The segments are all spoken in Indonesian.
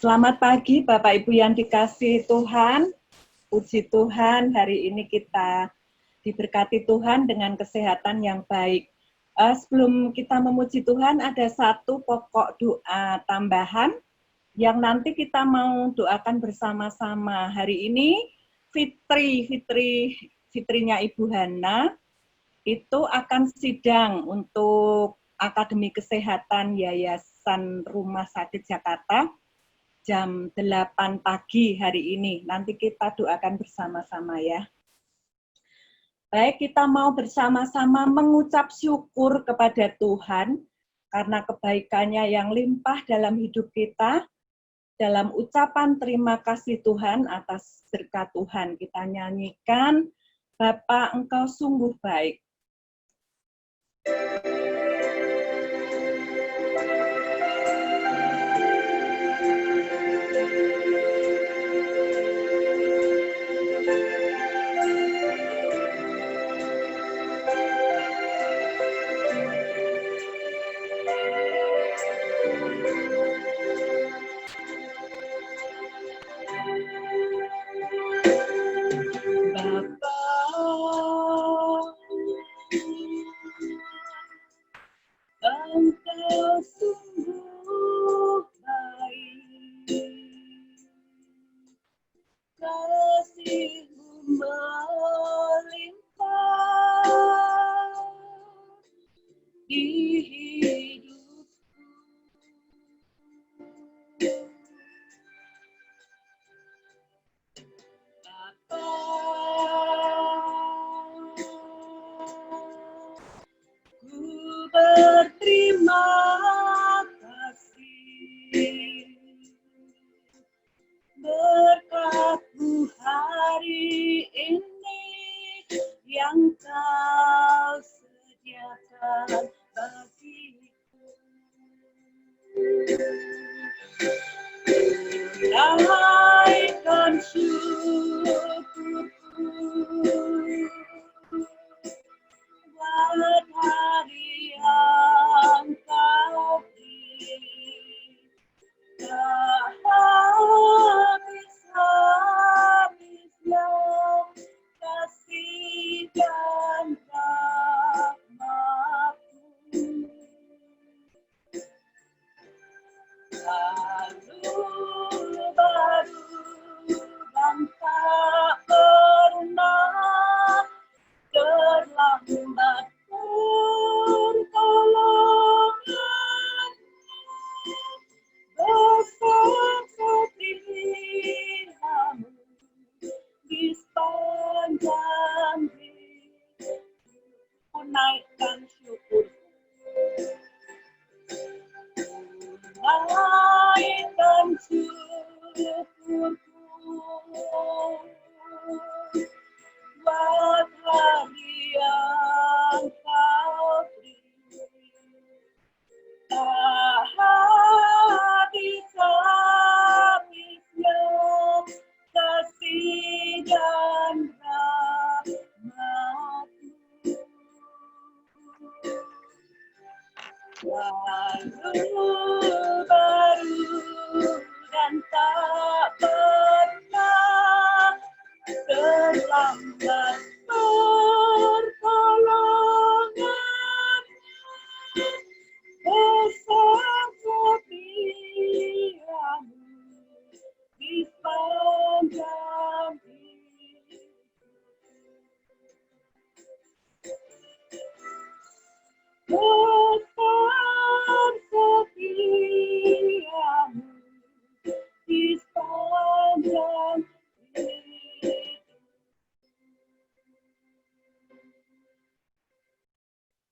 Selamat pagi Bapak Ibu yang dikasihi Tuhan. Puji Tuhan, hari ini kita diberkati Tuhan dengan kesehatan yang baik. Sebelum kita memuji Tuhan, ada satu pokok doa tambahan yang nanti kita mau doakan bersama-sama. Hari ini Fitrinya Ibu Hana itu akan sidang untuk Akademi Kesehatan Yayasan Rumah Sakit Jakarta jam 8 pagi hari ini. Nanti kita doakan bersama-sama ya. Baik, kita mau bersama-sama mengucap syukur kepada Tuhan karena kebaikannya yang limpah dalam hidup kita. Dalam ucapan terima kasih Tuhan atas berkat Tuhan, kita nyanyikan, Bapa Engkau sungguh baik. Engkau sungguh baik, kasih-Mu melimpah di hidupku. Bapa, ku berterima kasih berkat-Mu hari ini yang Kau sediakan bagiku. Naikkan syukurku buat hari yang Kau beri. Tak habis-habisnya kasih dan rahmat-Mu. Baru dan tak pernah terlambat pertolongan-Mu, besar setia-Mu di sepanjang hidupku. Naikkan syukur. Naikkan syukurku buat hari yang Kau beri. Tak habis-habisnya kasih dan rahmat-Mu. Baru dan tak pernah terlambat pertolongan-Mu, besar setia-Mu di sepanjang hidupku. Besar setia-Mu di sepanjang hidup.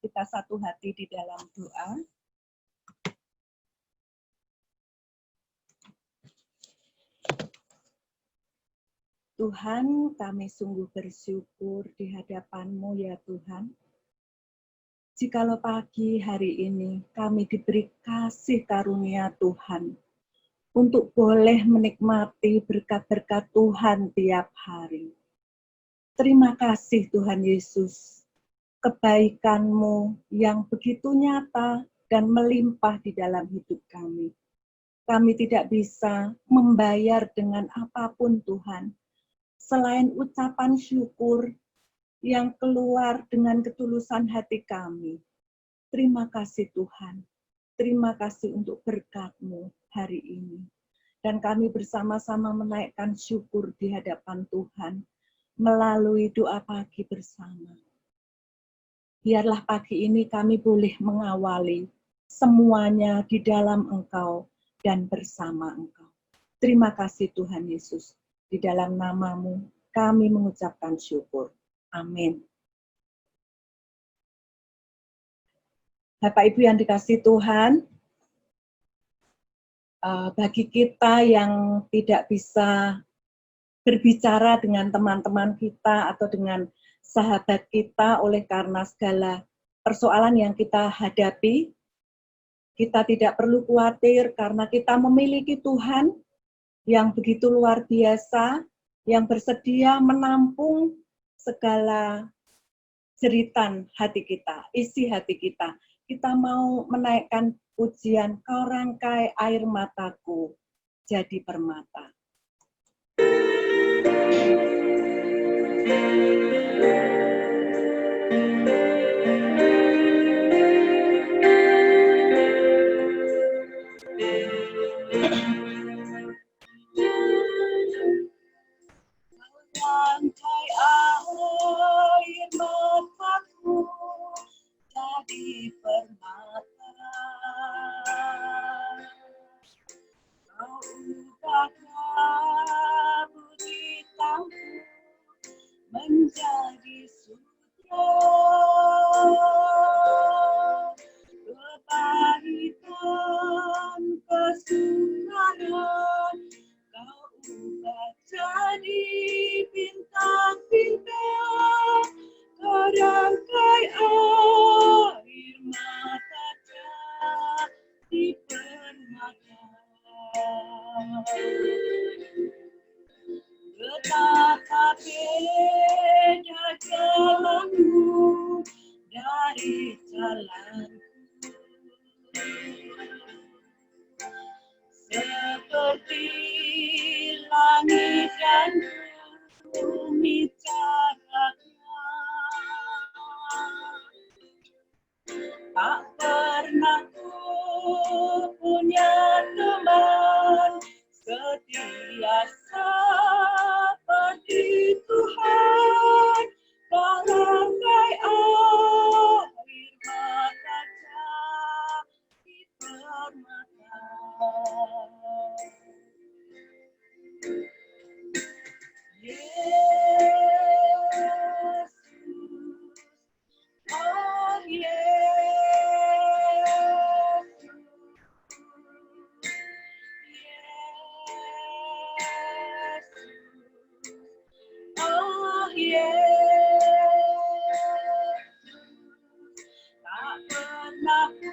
Kita satu hati di dalam doa. Tuhan, kami sungguh bersyukur di hadapan-Mu ya Tuhan. Jikalau pagi hari ini kami diberi kasih karunia Tuhan untuk boleh menikmati berkat-berkat Tuhan tiap hari. Terima kasih Tuhan Yesus, kebaikan-Mu yang begitu nyata dan melimpah di dalam hidup kami. Kami tidak bisa membayar dengan apapun Tuhan, selain ucapan syukur yang keluar dengan ketulusan hati kami. Terima kasih Tuhan, terima kasih untuk berkat-Mu hari ini. Dan kami bersama-sama menaikkan syukur di hadapan Tuhan melalui doa pagi bersama. Biarlah pagi ini kami boleh mengawali semuanya di dalam Engkau dan bersama Engkau. Terima kasih Tuhan Yesus. Di dalam nama-Mu kami mengucapkan syukur. Amin. Bapak Ibu yang dikasihi Tuhan, bagi kita yang tidak bisa berbicara dengan teman-teman kita atau dengan sahabat kita oleh karena segala persoalan yang kita hadapi, kita tidak perlu khawatir karena kita memiliki Tuhan yang begitu luar biasa, yang bersedia menampung segala jeritan hati kita, isi hati kita. Kita mau menaikkan pujian, kau rangkai air mataku jadi permata. Rangkai air mataku jadi permata, kau ubahkan budi tamu menjadi sutra, kepahitan kesukaran kau ubah jadi bintang-bintang, kau rangkai air mata di permata. Betapa beda jalanmu dari jalanku, seperti langit dan bumi jaraknya. Tak pernah ku punya teman setia seperti Tuhan, kau rangkai air mata di permata. Yesus, oh Yesus, oh Yesus, tak pernah ku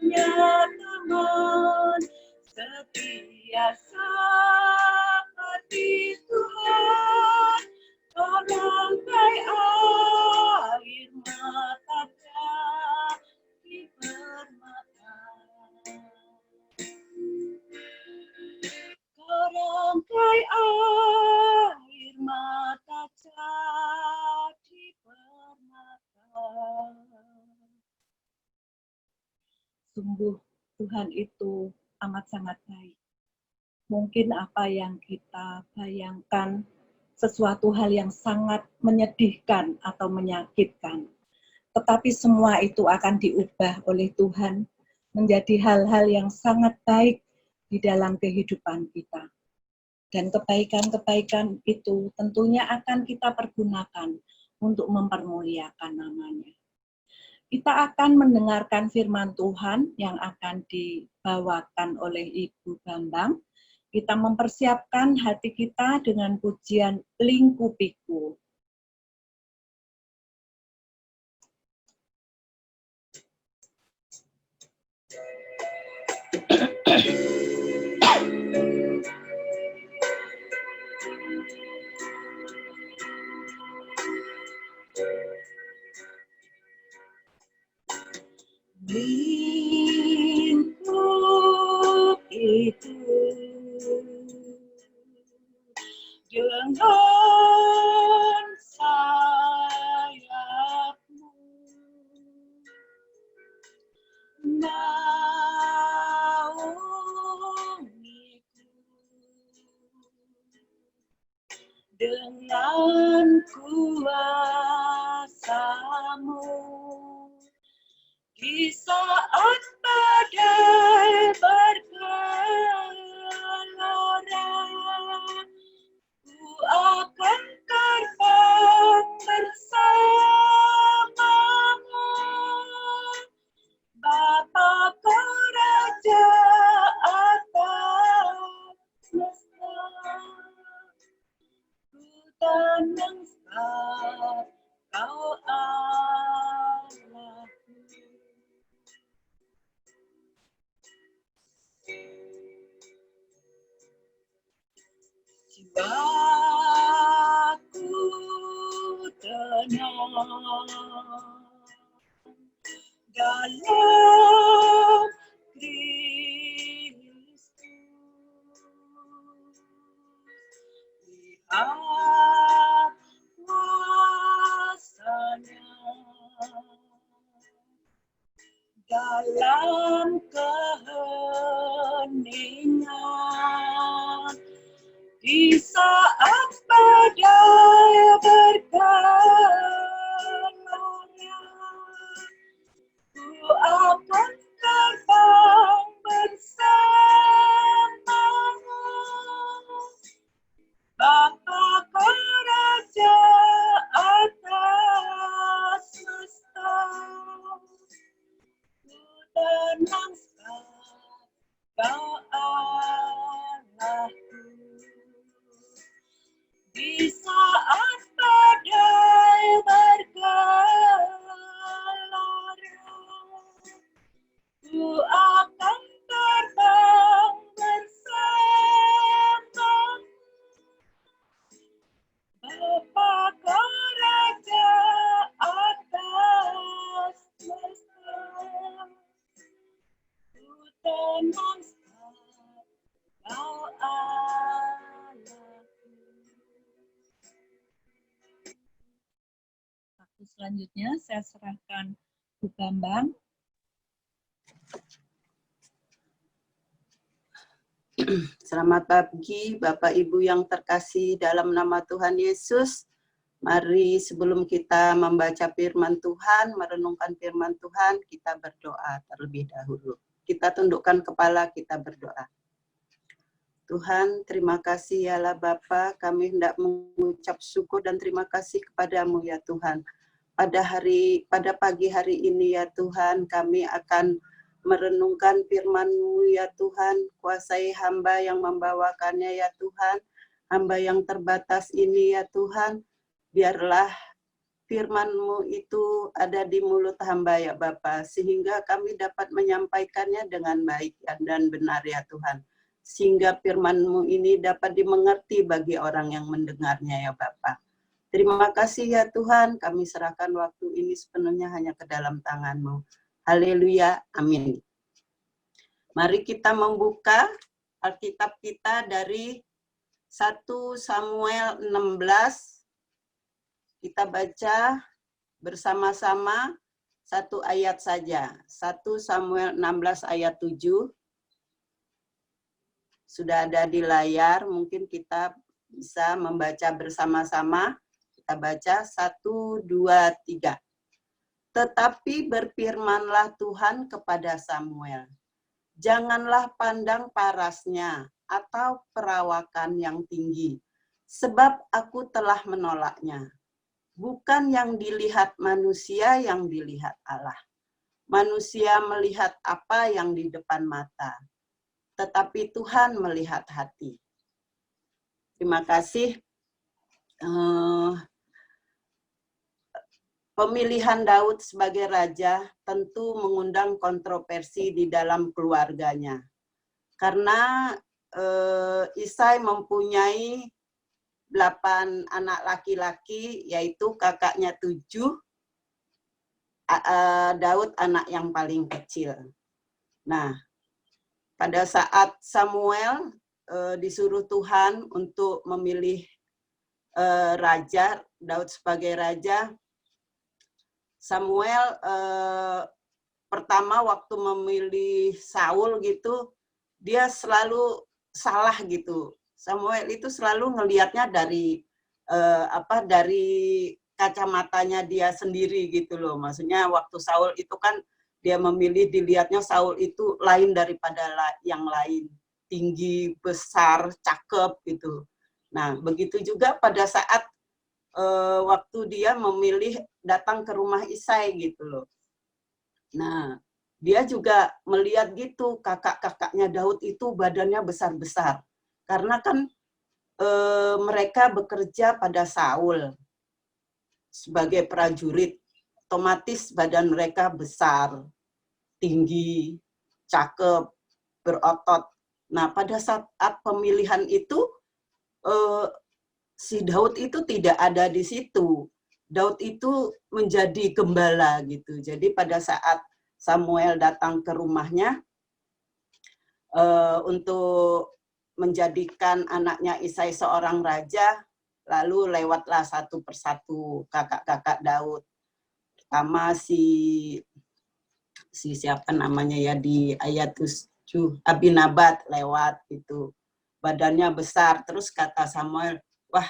punya teman setia seperti Tuhan, kau rangkai air mata di permata. Kau rangkai air mata di permata. Sungguh Tuhan itu amat sangat baik. Mungkin apa yang kita bayangkan sesuatu hal yang sangat menyedihkan atau menyakitkan. Tetapi semua itu akan diubah oleh Tuhan menjadi hal-hal yang sangat baik di dalam kehidupan kita. Dan kebaikan-kebaikan itu tentunya akan kita pergunakan untuk mempermuliakan namanya. Kita akan mendengarkan firman Tuhan yang akan dibawakan oleh Ibu Bambang. Kita mempersiapkan hati kita dengan pujian Lingkupiku. Lingkupiku dengan kuasa-Mu. Di saat badai bergelora, ku akan terbang bersama-Mu. Bapa Kau Raja atas semesta, ku tenang sebab Kau Allahku. Jiwaku tenang dalam Kristus. Lihat kuasa-Nya dalam keheningan. Di saat badai bergelora, ku akan terbang bersama-Mu. Bapa Kau Raja atas semesta, ku tenang sebab Kau Allahku. Di saat badai bergelora, ku akan terbang bersama-Mu. Bapa Kau Raja atas semesta, ku tenang sebab Kau Allahku. Waktu selanjutnya saya serahkan Bu Bambang. Selamat pagi Bapak Ibu yang terkasih dalam nama Tuhan Yesus. Mari sebelum kita membaca firman Tuhan, merenungkan firman Tuhan, kita berdoa terlebih dahulu. Kita tundukkan kepala, kita berdoa. Tuhan, terima kasih ya Allah Bapa, kami hendak mengucap syukur dan terima kasih kepadamu ya Tuhan. Pada pagi hari ini ya Tuhan, kami akan merenungkan firman-Mu ya Tuhan, kuasai hamba yang membawakannya ya Tuhan, hamba yang terbatas ini ya Tuhan, biarlah firman-Mu itu ada di mulut hamba ya Bapa, sehingga kami dapat menyampaikannya dengan baik dan benar ya Tuhan, sehingga firman-Mu ini dapat dimengerti bagi orang yang mendengarnya ya Bapa. Terima kasih ya Tuhan, kami serahkan waktu ini sepenuhnya hanya ke dalam tangan-Mu. Haleluya, amin. Mari kita membuka Alkitab kita dari 1 Samuel 16. Kita baca bersama-sama satu ayat saja. 1 Samuel 16 ayat 7. Sudah ada di layar, mungkin kita bisa membaca bersama-sama. Kita baca 1, 2, 3. Tetapi berfirmanlah Tuhan kepada Samuel, janganlah pandang parasnya atau perawakan yang tinggi, sebab aku telah menolaknya. Bukan yang dilihat manusia yang dilihat Allah. Manusia melihat apa yang di depan mata, tetapi Tuhan melihat hati. Terima kasih. Pemilihan Daud sebagai raja tentu mengundang kontroversi di dalam keluarganya. Karena Isai mempunyai 8 anak laki-laki, yaitu kakaknya 7, Daud anak yang paling kecil. Nah, pada saat Samuel disuruh Tuhan untuk memilih raja, Daud sebagai raja, Samuel pertama waktu memilih Saul gitu, dia selalu salah gitu. Samuel itu selalu ngelihatnya dari dari kacamatanya dia sendiri gitu loh. Maksudnya waktu Saul itu kan dia memilih, dilihatnya Saul itu lain daripada yang lain, tinggi, besar, cakep gitu. Nah, begitu juga pada saat waktu dia memilih datang ke rumah Isai gitu loh. Nah, dia juga melihat gitu, kakak-kakaknya Daud itu badannya besar-besar. Karena kan mereka bekerja pada Saul sebagai prajurit, otomatis badan mereka besar, tinggi, cakep, berotot. Nah, pada saat pemilihan itu, si Daud itu tidak ada di situ. Daud itu menjadi gembala gitu. Jadi pada saat Samuel datang ke rumahnya untuk menjadikan anaknya Isai seorang raja, lalu lewatlah satu persatu kakak-kakak Daud. Pertama si siapa namanya ya di ayat 7, Abinabat lewat itu. Badannya besar, terus kata Samuel, wah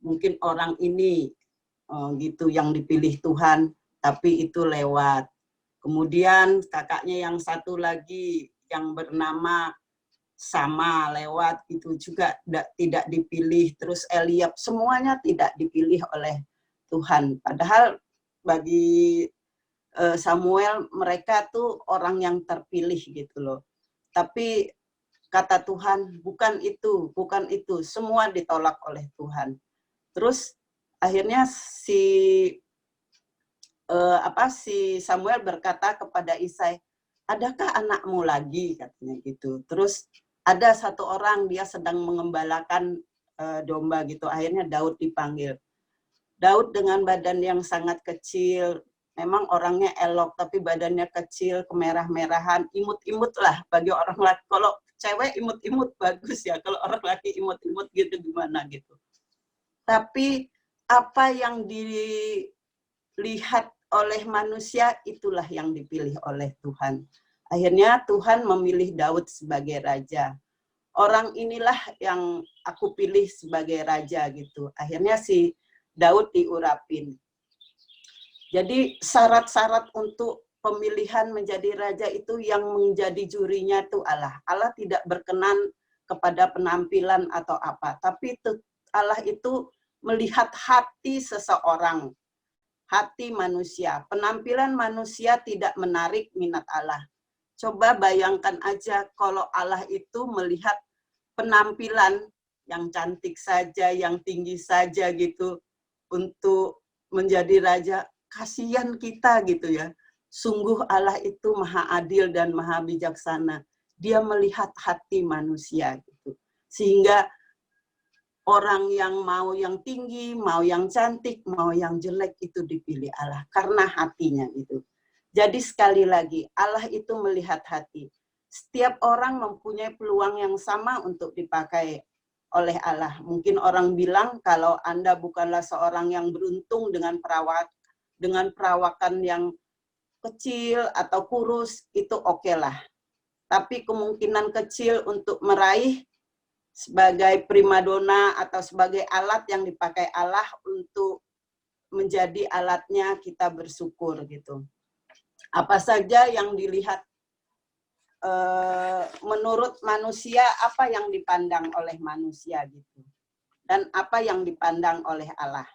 mungkin orang ini gitu yang dipilih Tuhan, tapi itu lewat. Kemudian kakaknya yang satu lagi yang bernama Sama lewat, itu juga tidak dipilih. Terus Eliab, semuanya tidak dipilih oleh Tuhan. Padahal bagi Samuel mereka tuh orang yang terpilih gitu loh. Tapi kata Tuhan, bukan itu, semua ditolak oleh Tuhan. Terus akhirnya si Samuel berkata kepada Isai, adakah anakmu lagi, katanya gitu. Terus ada satu orang, dia sedang mengembalakan domba gitu. Akhirnya Daud dipanggil. Daud dengan badan yang sangat kecil, memang orangnya elok, tapi badannya kecil, kemerah-merahan, imut-imut lah bagi orang laki. Kalau cewek imut-imut bagus ya, kalau orang laki imut-imut gitu gimana gitu. Tapi apa yang dilihat oleh manusia, itulah yang dipilih oleh Tuhan. Akhirnya Tuhan memilih Daud sebagai raja. Orang inilah yang aku pilih sebagai raja gitu. Akhirnya si Daud diurapin. Jadi syarat-syarat untuk pemilihan menjadi raja itu yang menjadi jurinya itu Allah. Allah tidak berkenan kepada penampilan atau apa, tapi Allah itu melihat hati seseorang, hati manusia. Penampilan manusia tidak menarik minat Allah. Coba bayangkan aja kalau Allah itu melihat penampilan yang cantik saja, yang tinggi saja gitu untuk menjadi raja, kasihan kita gitu ya. Sungguh Allah itu maha adil dan maha bijaksana. Dia melihat hati manusia gitu. Sehingga orang yang mau yang tinggi, mau yang cantik, mau yang jelek itu dipilih Allah karena hatinya itu. Jadi sekali lagi, Allah itu melihat hati. Setiap orang mempunyai peluang yang sama untuk dipakai oleh Allah. Mungkin orang bilang kalau Anda bukanlah seorang yang beruntung dengan perawakan yang kecil atau kurus, itu oke lah. Tapi kemungkinan kecil untuk meraih sebagai primadona atau sebagai alat yang dipakai Allah untuk menjadi alatnya, kita bersyukur gitu. Apa saja yang dilihat menurut manusia, apa yang dipandang oleh manusia gitu, dan apa yang dipandang oleh Allah.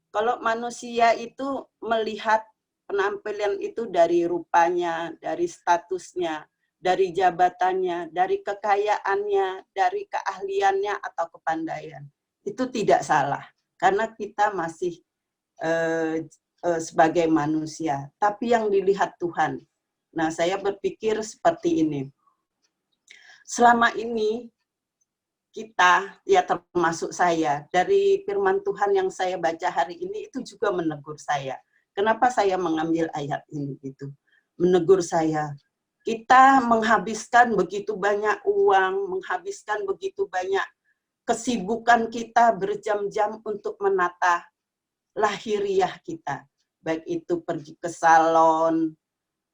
Kalau manusia itu melihat penampilan itu dari rupanya, dari statusnya, dari jabatannya, dari kekayaannya, dari keahliannya atau kepandaian, itu tidak salah karena kita masih sebagai manusia, tapi yang dilihat Tuhan. Nah, saya berpikir seperti ini. Selama ini kita, ya termasuk saya, dari firman Tuhan yang saya baca hari ini itu juga menegur saya. Kenapa saya mengambil ayat ini gitu? Menegur saya. Kita menghabiskan begitu banyak uang, menghabiskan begitu banyak kesibukan kita berjam-jam untuk menata lahiriah kita. Baik itu pergi ke salon,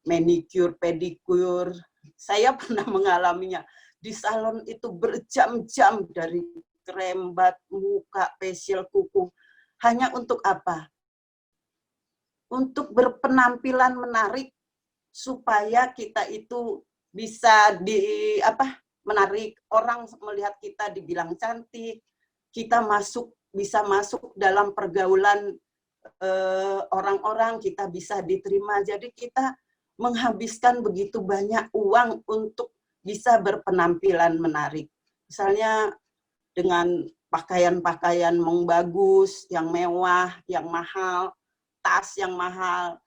manicure, pedicure. Saya pernah mengalaminya. Di salon itu berjam-jam dari krembat muka, facial, kuku. Hanya untuk apa? Untuk berpenampilan menarik supaya kita itu bisa menarik orang melihat kita dibilang cantik, kita bisa masuk dalam pergaulan orang-orang, kita bisa diterima. Jadi kita menghabiskan begitu banyak uang untuk bisa berpenampilan menarik. Misalnya dengan pakaian-pakaian yang bagus, yang mewah, yang mahal, tas yang mahal,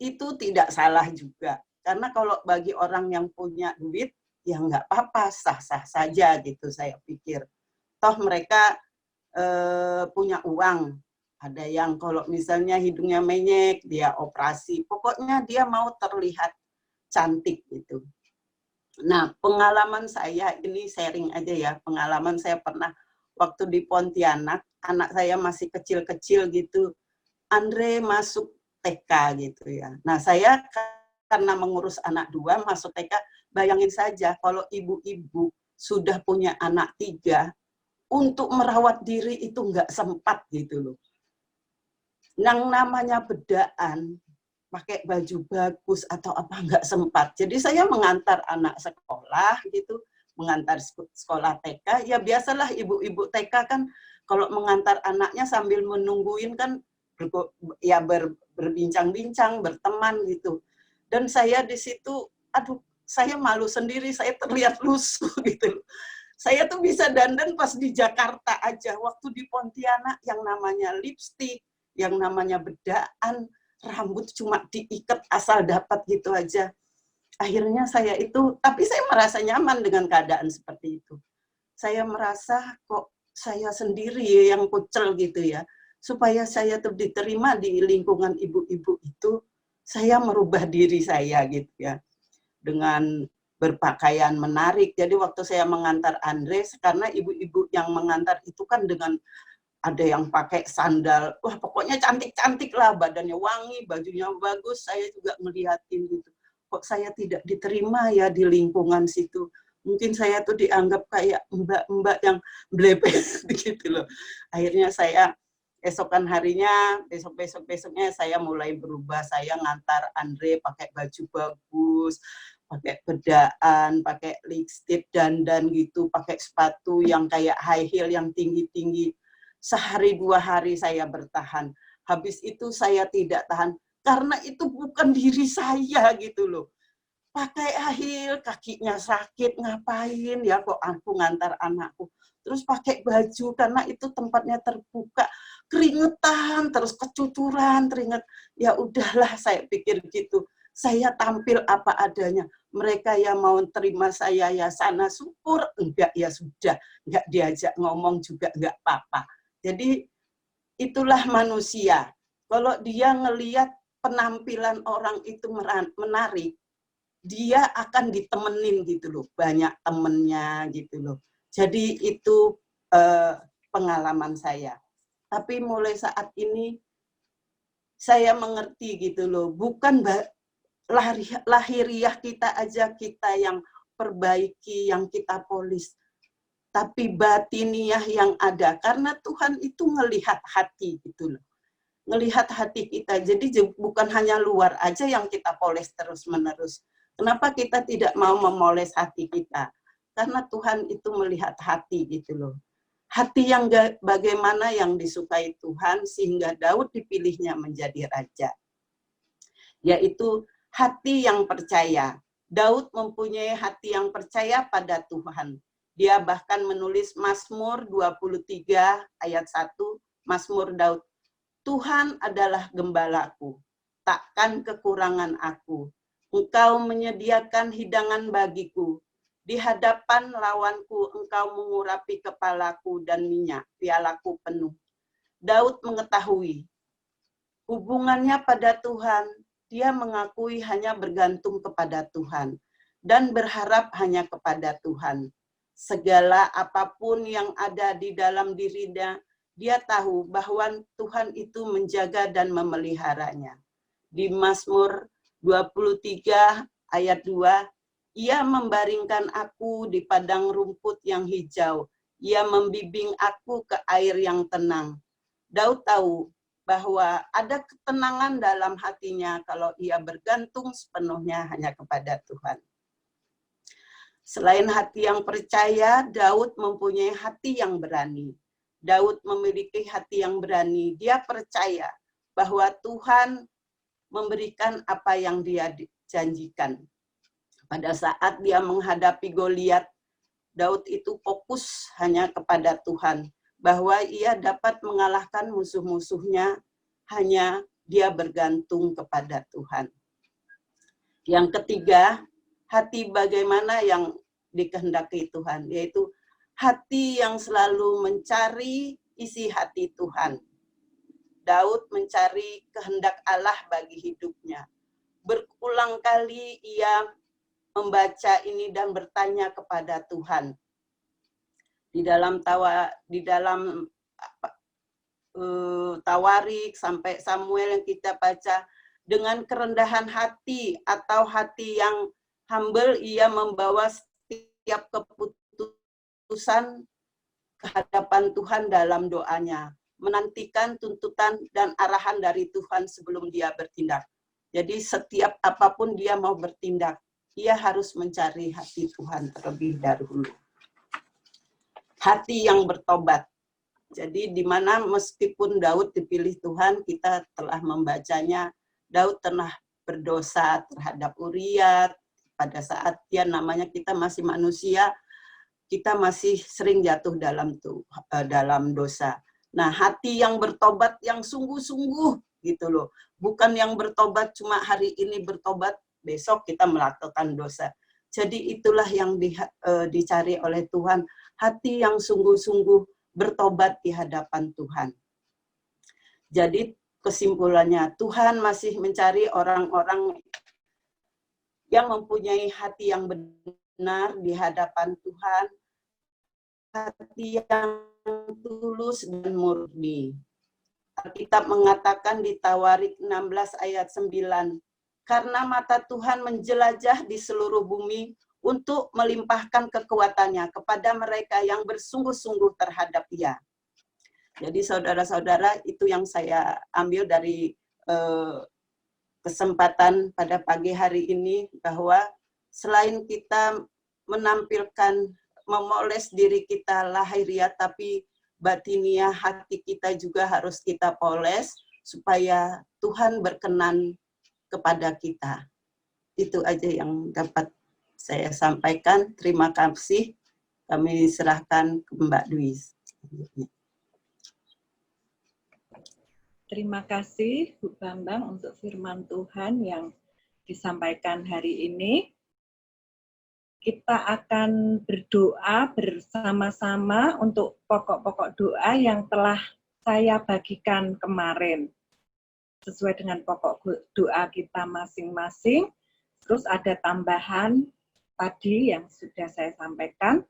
itu tidak salah juga. Karena kalau bagi orang yang punya duit, ya nggak apa-apa, sah-sah saja gitu saya pikir. Toh mereka punya uang. Ada yang kalau misalnya hidungnya menyek, dia operasi. Pokoknya dia mau terlihat cantik gitu. Nah, pengalaman saya ini sharing aja ya. Pengalaman saya pernah waktu di Pontianak, anak saya masih kecil-kecil gitu. Andre masuk TK gitu ya. Nah, saya karena mengurus anak 2 masuk TK, bayangin saja kalau ibu-ibu sudah punya anak 3, untuk merawat diri itu nggak sempat gitu loh. Yang namanya bedaan, pakai baju bagus atau apa nggak sempat. Jadi saya mengantar anak sekolah gitu, mengantar sekolah TK, ya biasalah ibu-ibu TK kan kalau mengantar anaknya sambil menungguin kan berbincang-bincang, berteman gitu. Dan saya di situ, aduh, saya malu sendiri, saya terlihat lusuh gitu. Saya tuh bisa dandan pas di Jakarta aja, waktu di Pontianak yang namanya lipstik, yang namanya bedaan, rambut cuma diikat asal dapat gitu aja. Akhirnya saya itu, tapi saya merasa nyaman dengan keadaan seperti itu. Saya merasa kok saya sendiri yang kucel gitu ya. Supaya saya tuh diterima di lingkungan ibu-ibu itu, saya merubah diri saya gitu ya. Dengan berpakaian menarik. Jadi waktu saya mengantar Andre, karena ibu-ibu yang mengantar itu kan dengan ada yang pakai sandal, wah pokoknya cantik-cantik lah, badannya wangi, bajunya bagus, saya juga melihatin gitu. Kok saya tidak diterima ya di lingkungan situ. Mungkin saya tuh dianggap kayak mbak-mbak yang blebes gitu loh. Akhirnya saya esokan harinya, besoknya saya mulai berubah. Saya ngantar Andre pakai baju bagus, pakai bedaan, pakai lipstick, dandan gitu, pakai sepatu yang kayak high heel yang tinggi-tinggi. Sehari 2 hari saya bertahan. Habis itu saya tidak tahan karena itu bukan diri saya gitu loh. Pakai high heel, kakinya sakit, ngapain ya kok aku ngantar anakku. Terus pakai baju karena itu tempatnya terbuka, keringetan, terus kecucuran, teringat. Ya udahlah saya pikir gitu. Saya tampil apa adanya. Mereka yang mau terima saya ya sana syukur, enggak ya sudah, enggak diajak ngomong juga enggak apa-apa. Jadi itulah manusia. Kalau dia ngelihat penampilan orang itu menarik, dia akan ditemenin gitu loh, banyak temennya gitu loh. Jadi itu pengalaman saya. Tapi mulai saat ini saya mengerti gitu loh, bukan lahiriah kita aja kita yang perbaiki, yang kita polis. Tapi batiniah yang ada, karena Tuhan itu ngelihat hati gitu loh. Ngelihat hati kita, jadi bukan hanya luar aja yang kita poles terus-menerus. Kenapa kita tidak mau memoles hati kita? Karena Tuhan itu melihat hati gitu loh. Hati yang bagaimana yang disukai Tuhan, sehingga Daud dipilihnya menjadi raja. Yaitu hati yang percaya. Daud mempunyai hati yang percaya pada Tuhan. Dia bahkan menulis Mazmur 23 ayat 1, Mazmur Daud. Tuhan adalah gembalaku, takkan kekurangan aku. Engkau menyediakan hidangan bagiku. Di hadapan lawanku engkau mengurapi kepalaku dan minyak, pialaku penuh. Daud mengetahui hubungannya pada Tuhan, dia mengakui hanya bergantung kepada Tuhan dan berharap hanya kepada Tuhan. Segala apapun yang ada di dalam dirinya, dia tahu bahwa Tuhan itu menjaga dan memeliharanya. Di Mazmur 23 ayat 2, ia membaringkan aku di padang rumput yang hijau. Ia membimbing aku ke air yang tenang. Daud tahu bahwa ada ketenangan dalam hatinya kalau ia bergantung sepenuhnya hanya kepada Tuhan. Selain hati yang percaya, Daud mempunyai hati yang berani. Daud memiliki hati yang berani. Dia percaya bahwa Tuhan memberikan apa yang dia janjikan. Pada saat dia menghadapi Goliat, Daud itu fokus hanya kepada Tuhan. Bahwa ia dapat mengalahkan musuh-musuhnya hanya dia bergantung kepada Tuhan. Yang ketiga, hati bagaimana yang dikehendaki Tuhan, yaitu hati yang selalu mencari isi hati Tuhan. Daud mencari kehendak Allah bagi hidupnya. Berulang kali ia membaca ini dan bertanya kepada Tuhan. Di dalam Tawarik sampai Samuel yang kita baca, dengan kerendahan hati atau hati yang humble, ia membawa setiap keputusan ke hadapan Tuhan dalam doanya, menantikan tuntutan dan arahan dari Tuhan sebelum dia bertindak. Jadi setiap apapun dia mau bertindak, ia harus mencari hati Tuhan terlebih dahulu. Hati yang bertobat. Jadi di mana meskipun Daud dipilih Tuhan, kita telah membacanya, Daud pernah berdosa terhadap Uriat. Pada saat dia namanya kita masih manusia, kita masih sering jatuh dalam dosa. Nah, hati yang bertobat yang sungguh-sungguh gitu loh. Bukan yang bertobat cuma hari ini bertobat, besok kita melakukan dosa. Jadi itulah yang dicari oleh Tuhan, hati yang sungguh-sungguh bertobat di hadapan Tuhan. Jadi kesimpulannya, Tuhan masih mencari orang-orang yang mempunyai hati yang benar di hadapan Tuhan, hati yang tulus dan murni. Alkitab mengatakan di Tawarik 16 ayat 9, karena mata Tuhan menjelajah di seluruh bumi untuk melimpahkan kekuatannya kepada mereka yang bersungguh-sungguh terhadap Dia. Jadi saudara-saudara, itu yang saya ambil dari kesempatan pada pagi hari ini, bahwa selain kita menampilkan, memoles diri kita lahiriah, tapi batiniah hati kita juga harus kita poles, supaya Tuhan berkenan kepada kita. Itu aja yang dapat saya sampaikan. Terima kasih. Kami serahkan ke Mbak Dwi. Terima kasih Bu Bambang untuk firman Tuhan yang disampaikan hari ini. Kita akan berdoa bersama-sama untuk pokok-pokok doa yang telah saya bagikan kemarin. Sesuai dengan pokok doa kita masing-masing. Terus ada tambahan tadi yang sudah saya sampaikan.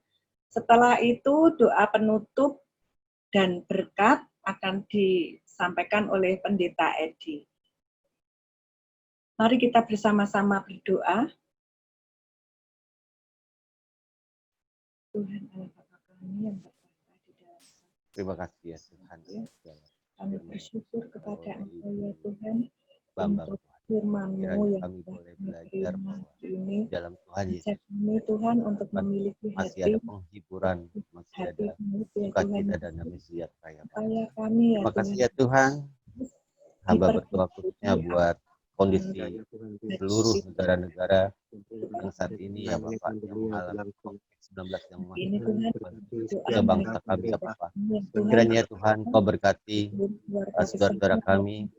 Setelah itu doa penutup dan berkat akan disampaikan oleh Pendeta Edi. Mari kita bersama-sama berdoa. Tuhan Allah Bapa kami yang berkata di dalam. Terima kasih ya Tuhan. Kami bersyukur kepada Engkau ya Tuhan Bambang, untuk firman-Mu yang kami boleh belajar terima bahwa ini. dalam Tuhan Yesus Ajak kami Tuhan untuk memiliki masih hati ada penghiburan, masih ada sukacita dan damai sejahtera. supaya kami ya Terima kasih Tuhan ya Tuhan. Hamba berdoa khususnya buat kondisi seluruh negara-negara yang saat ini ya Bapak yang mengalami COVID-19 yang ini Tuhan ke bangsa kami ya Bapak. Kiranya Tuhan Kau berkati saudara-saudara kami,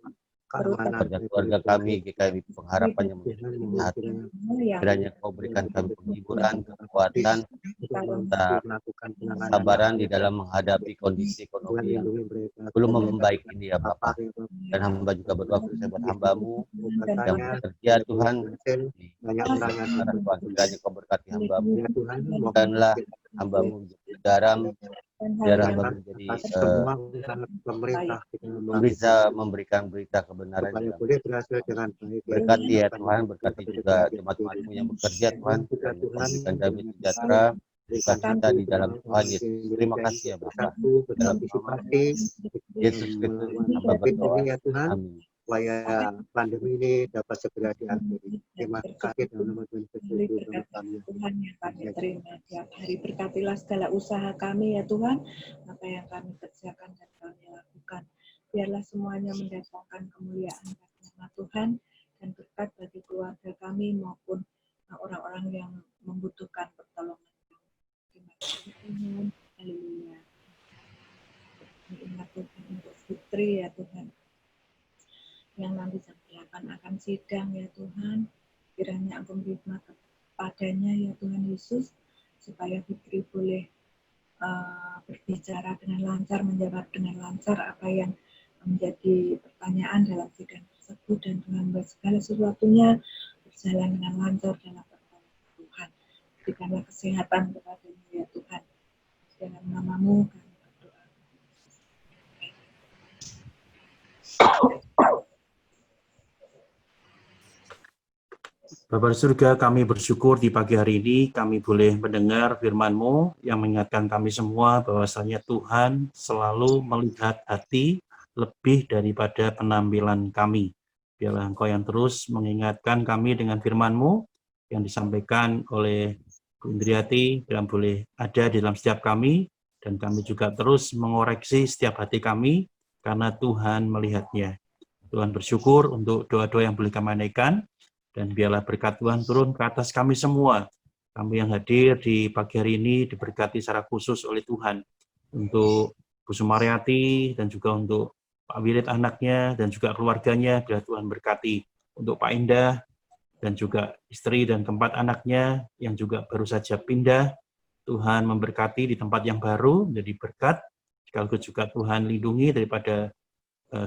keluarga kami, GKI pengharapan yang menjadi hati. Kiranya Kau berikan kami penghiburan, kekuatan, serta kesabaran di dalam menghadapi kondisi ekonomi yang belum membaik ini ya Bapak. Dan hamba juga berdoa khususnya buat hamba-Mu yang bekerja Tuhan di Tuhan, kiranya Kau berkati hamba-Mu, bukanlah hamba-Mu menjadi garam, biar hamba menjadi bisa memberikan berita kebenaran. Berkati ya Tuhan, berkati juga jemaat-jemaat-Mu yang bekerja Tuhan, dan memberikan damai sejahtera sukacita di dalam Tuhan Yesus. Terima kasih ya Bapak. Dalam nama Yesus Kristus hamba berdoa. Ya Tuhan, Amin. supaya pandemi ini dapat segera diakhiri. Terima kasih dalam nama Tuhan Yesus. Tuhan yang kami terima tiap hari, berkatilah segala usaha kami ya Tuhan, apa yang kami kerjakan dan kami lakukan. Biarlah semuanya mendatangkan kemuliaan bagi nama Tuhan dan berkat bagi keluarga kami maupun orang-orang yang membutuhkan pertolongan. Terima kasih Tuhan. Haleluya. Ingat Tuhan untuk Putri ya Tuhan, yang nanti jam 8 akan sidang ya Tuhan. Kiranya Engkau beri hikmat kepadanya ya Tuhan Yesus, supaya Putri boleh berbicara dengan lancar, menjawab dengan lancar apa yang menjadi pertanyaan dalam sidang tersebut, dan Tuhan buat segala sesuatunya berjalan dengan lancar dalam pertolongan Tuhan. Berikanlah kesehatan kepadanya ya Tuhan. Dalam nama-Mu kami berdoa. Bapa di surga, kami bersyukur di pagi hari ini kami boleh mendengar firman-Mu yang mengingatkan kami semua bahwasanya Tuhan selalu melihat hati lebih daripada penampilan kami. Biarlah Engkau yang terus mengingatkan kami dengan firman-Mu yang disampaikan oleh Bu Indriati, yang boleh ada di dalam setiap kami, dan kami juga terus mengoreksi setiap hati kami karena Tuhan melihatnya. Tuhan bersyukur untuk doa-doa yang boleh kami naikkan, dan biarlah berkat Tuhan turun ke atas kami semua. Kami yang hadir di pagi hari ini diberkati secara khusus oleh Tuhan. Untuk Bu Sumaryati dan juga untuk Pak Wirid anaknya dan juga keluarganya, biar Tuhan berkati. Untuk Pak Indah dan juga istri dan keempat anaknya yang juga baru saja pindah, Tuhan memberkati di tempat yang baru, menjadi berkat. Sekaligus juga Tuhan lindungi daripada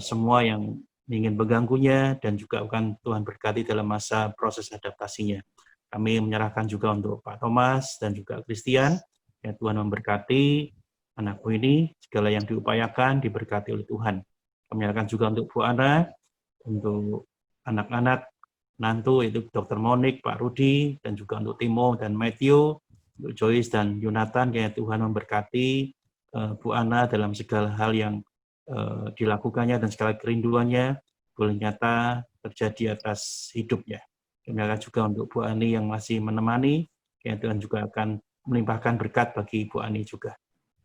semua yang ingin mengganggunya, dan juga akan Tuhan berkati dalam masa proses adaptasinya. Kami menyerahkan juga untuk Pak Thomas dan juga Christian, ya Tuhan memberkati anakku ini, segala yang diupayakan diberkati oleh Tuhan. Kami menyerahkan juga untuk Bu Ana, untuk anak-anak, nantu itu Dr. Monik, Pak Rudi, dan juga untuk Timo dan Matthew, untuk Joyce dan Yonatan, ya Tuhan memberkati Bu Ana dalam segala hal yang dilakukannya dan segala kerinduannya boleh nyata terjadi atas hidupnya. Kami akan juga untuk Bu Ani yang masih menemani, yang Tuhan juga akan melimpahkan berkat bagi Bu Ani juga.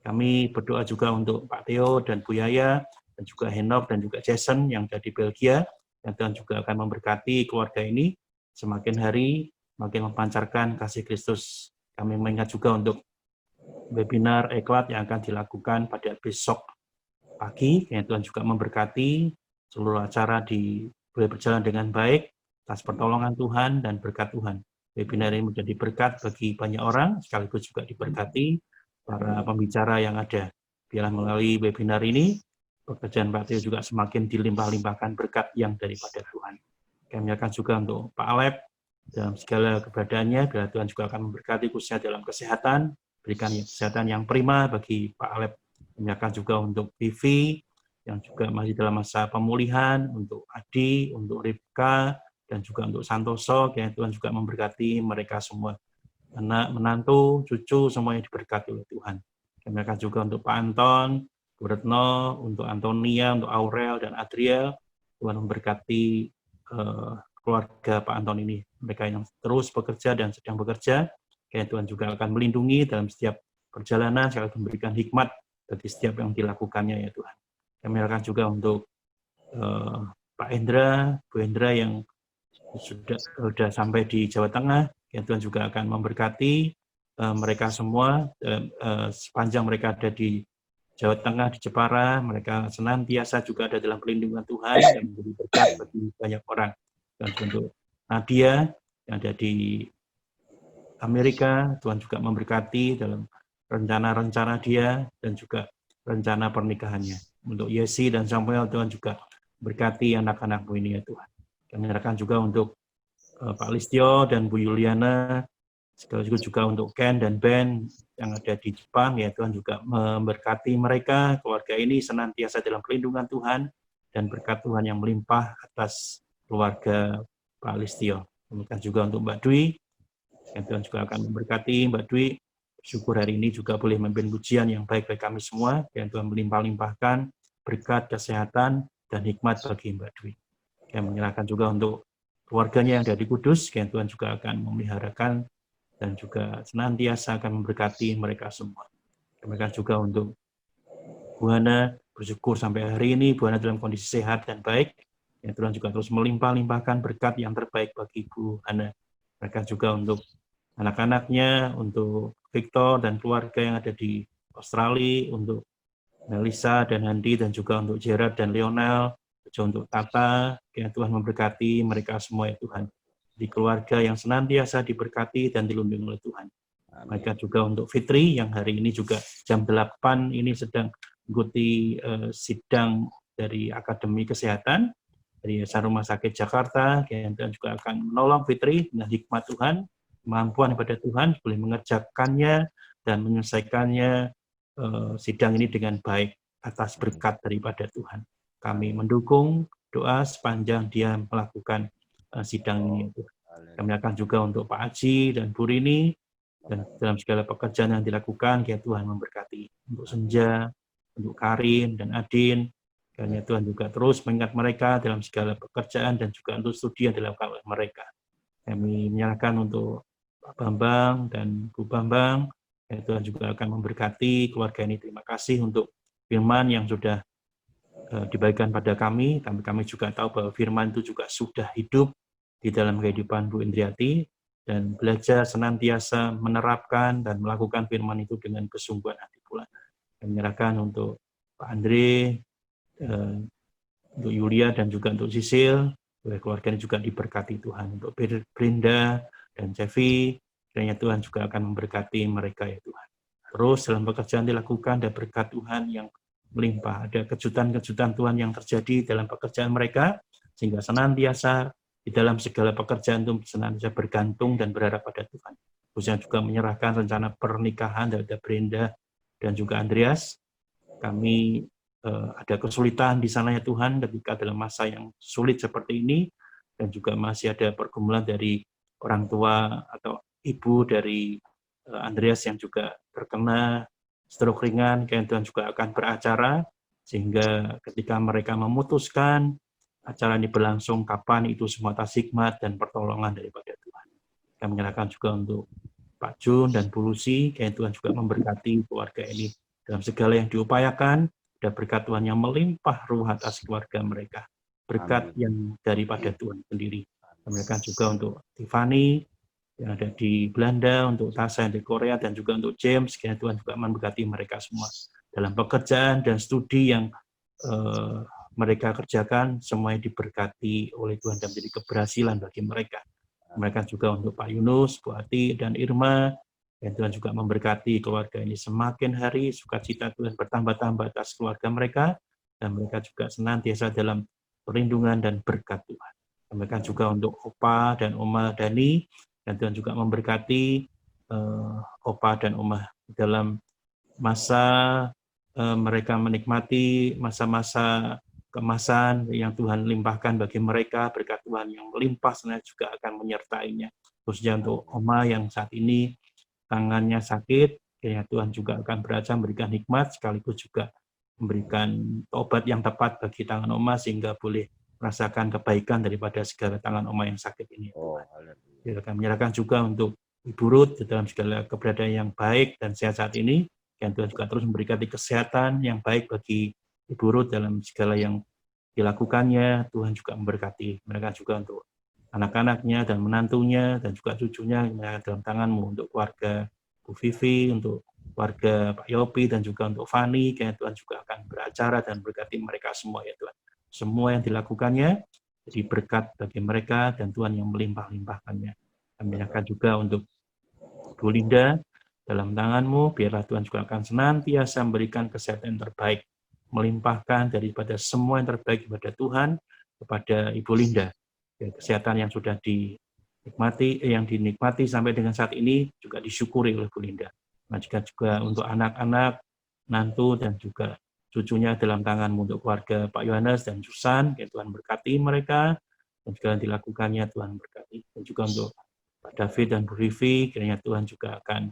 Kami berdoa juga untuk Pak Theo dan Bu Yaya, dan juga Henok dan juga Jason yang ada di Belgia, yang Tuhan juga akan memberkati keluarga ini semakin hari makin memancarkan kasih Kristus. Kami mengingat juga untuk webinar Eklat yang akan dilakukan pada besok pagi, yang Tuhan juga memberkati seluruh acara boleh berjalan dengan baik atas pertolongan Tuhan dan berkat Tuhan. Webinar ini menjadi berkat bagi banyak orang, sekaligus juga diberkati para pembicara yang ada. Biarlah melalui webinar ini, pekerjaan Pak Theo juga semakin dilimpah-limpahkan berkat yang daripada Tuhan. Kami akan juga untuk Pak Alep dalam segala keberadaannya, biarlah Tuhan juga akan memberkati khususnya dalam kesehatan, berikan kesehatan yang prima bagi Pak Alep. Kami akan juga untuk Vivi yang juga masih dalam masa pemulihan, untuk Adi, untuk Ripka, dan juga untuk Santoso, yang Tuhan juga memberkati mereka semua. Anak, menantu, cucu, semuanya diberkati oleh Tuhan. Kami akan juga untuk Pak Anton, Bu Retno, untuk Antonia, untuk Aurel, dan Adriel. Tuhan memberkati keluarga Pak Anton ini. Mereka yang terus bekerja dan sedang bekerja, Tuhan juga akan melindungi dalam setiap perjalanan, sekaligus memberikan hikmat bagi setiap yang dilakukannya ya Tuhan. Kami akan juga untuk Pak Hendra, Bu Hendra yang sudah sampai di Jawa Tengah, ya Tuhan juga akan memberkati mereka semua sepanjang mereka ada di Jawa Tengah, di Jepara, mereka senantiasa juga ada dalam perlindungan Tuhan dan menjadi berkat bagi banyak orang. Dan untuk Nadia yang ada di Amerika, Tuhan juga memberkati dalam rencana-rencana dia dan juga rencana pernikahannya. Untuk Yesi dan Samuel, Tuhan juga berkati anak-anakmu ini ya Tuhan. Kami menyerahkan juga untuk Pak Listio dan Bu Yuliana, sekaligus juga untuk Ken dan Ben yang ada di Jepang, ya Tuhan juga memberkati mereka, keluarga ini senantiasa dalam perlindungan Tuhan dan berkat Tuhan yang melimpah atas keluarga Pak Listio. Demikian juga untuk Mbak Dwi, yang Tuhan juga akan memberkati Mbak Dwi Syukur hari ini juga boleh memimpin pujian yang baik bagi kami semua, dan Tuhan melimpah-limpahkan berkat, kesehatan, dan hikmat bagi Mbak Dwi. Kami menyerahkan juga untuk keluarganya yang ada di Kudus, dan Tuhan juga akan memeliharakan dan juga senantiasa akan memberkati mereka semua. Kami juga untuk Bu Hana, bersyukur sampai hari ini Bu Hana dalam kondisi sehat dan baik. Ya, Tuhan juga terus melimpah-limpahkan berkat yang terbaik bagi Bu Hana. Mereka juga untuk anak-anaknya, untuk Victor dan keluarga yang ada di Australia, untuk Melissa dan Handi, dan juga untuk Gerard dan Lionel, juga untuk Tata. Ya, Tuhan memberkati mereka semua ya Tuhan. Di keluarga yang senantiasa diberkati dan dilindungi oleh Tuhan. Mereka juga untuk Fitri yang hari ini juga jam 8 ini sedang mengikuti sidang dari Akademi Kesehatan dari Yayasan Rumah Sakit Jakarta, dan juga akan menolong Fitri dengan hikmat Tuhan, kemampuan kepada Tuhan, boleh mengerjakannya dan menyelesaikannya sidang ini dengan baik atas berkat daripada Tuhan. Kami mendukung doa sepanjang dia melakukan sidang ini. Kami akan juga untuk Pak Aji dan Bu Rini, dan dalam segala pekerjaan yang dilakukan, ya Tuhan memberkati. Untuk Senja, untuk Karin dan Adin, karena Tuhan juga terus mengingat mereka dalam segala pekerjaan dan juga untuk studi yang dilakukan oleh mereka. Kami menyerahkan untuk Pak Bambang dan Bu Bambang, ya Tuhan juga akan memberkati keluarga ini. Terima kasih untuk firman yang sudah dibagikan pada kami. Kami juga tahu bahwa firman itu juga sudah hidup di dalam kehidupan Bu Indriati, dan belajar senantiasa menerapkan dan melakukan firman itu dengan kesungguhan hati pula. Kami menyerahkan untuk Pak Andre, untuk Yulia dan juga untuk Sisil, keluarga ini juga diberkati Tuhan. Untuk Brinda dan Cevi, kiranya Tuhan juga akan memberkati mereka ya Tuhan. Terus dalam pekerjaan dilakukan, ada berkat Tuhan yang melimpah, ada kejutan-kejutan Tuhan yang terjadi dalam pekerjaan mereka, sehingga senantiasa di dalam segala pekerjaan itu senantiasa bergantung dan berharap pada Tuhan. Khususnya juga menyerahkan rencana pernikahan dari Brenda dan juga Andreas. Kami ada kesulitan di sana ya Tuhan, ketika dalam masa yang sulit seperti ini, dan juga masih ada pergumulan dari orang tua atau ibu dari Andreas yang juga terkena stroke ringan, kayak Tuhan juga akan beracara, sehingga ketika mereka memutuskan acara ini berlangsung kapan, itu semua atas hikmat dan pertolongan daripada Tuhan. Kami menyerahkan juga untuk Pak Jun dan Bu Lucy, kayak Tuhan juga memberkati keluarga ini dalam segala yang diupayakan. Ada berkat Tuhan yang melimpah ruh atas keluarga mereka. Berkat yang daripada Tuhan sendiri. Mereka juga untuk Tiffany yang ada di Belanda, untuk Tasha yang di Korea, dan juga untuk James, kiranya Tuhan juga memberkati mereka semua. Dalam pekerjaan dan studi yang mereka kerjakan, semuanya diberkati oleh Tuhan dan menjadi keberhasilan bagi mereka. Mereka juga untuk Pak Yunus, Bu Ati, dan Irma, dan Tuhan juga memberkati keluarga ini semakin hari, sukacita Tuhan bertambah-tambah atas keluarga mereka, dan mereka juga senantiasa dalam perlindungan dan berkat Tuhan. Mereka juga untuk Opa dan Oma Dani, dan Tuhan juga memberkati Opa dan Oma dalam masa mereka menikmati masa-masa kemasan yang Tuhan limpahkan bagi mereka, berkat Tuhan yang melimpah sebenarnya juga akan menyertainya. Khususnya untuk Oma yang saat ini tangannya sakit, kiranya Tuhan juga akan beracara memberikan hikmat, sekaligus juga memberikan obat yang tepat bagi tangan Oma, sehingga boleh merasakan kebaikan daripada segala tangan Oma yang sakit ini. Kita akan menyerahkan juga untuk Ibu Ruth dalam segala keberadaan yang baik dan sehat saat ini, dan Tuhan juga terus memberikan kesehatan yang baik bagi Ibu Ruth dalam segala yang dilakukannya. Tuhan juga memberkati mereka juga untuk anak-anaknya dan menantunya dan juga cucunya dalam tangan-Mu, untuk keluarga Bu Vivi, untuk keluarga Pak Yopi, dan juga untuk Fani, kiranya Tuhan juga akan beracara dan berkati mereka semua ya Tuhan. Semua yang dilakukannya jadi berkat bagi mereka, dan Tuhan yang melimpah-limpahkannya. Kami akan juga untuk Bu Linda, dalam tangan-Mu, biarlah Tuhan juga akan senantiasa memberikan kesehatan yang terbaik, melimpahkan daripada semua yang terbaik kepada Tuhan, kepada Ibu Linda. Kesehatan yang sudah dinikmati sampai dengan saat ini juga disyukuri oleh Bu Linda. Nah, juga untuk anak-anak, nantu, dan juga cucunya dalam tangan-Mu, untuk keluarga Pak Yohanes dan Susan, ya Tuhan berkati mereka, dan juga dilakukannya Tuhan berkati. Dan juga untuk Pak David dan Bu Rivi, kiranya Tuhan juga akan